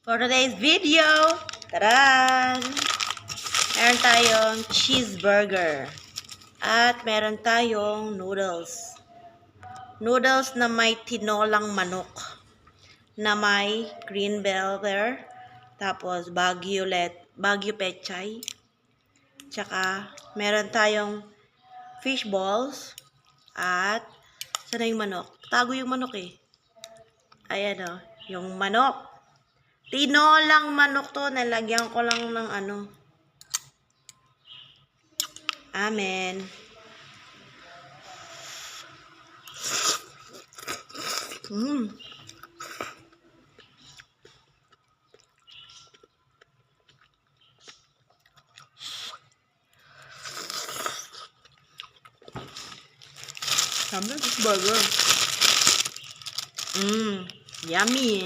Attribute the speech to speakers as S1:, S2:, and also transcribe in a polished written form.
S1: For today's video, taran! Meron tayong cheeseburger. At meron tayong noodles. Noodles na may tinolang manok. Na may green bell pepper. Tapos Baguio pechay. Tsaka meron tayong fish balls. At sana yung manok. Tago yung manok eh. Ayan o, yung manok. Tinolang manok to, nalagyan ko lang ng ano. Amen. Sabi na this burger. Yummy.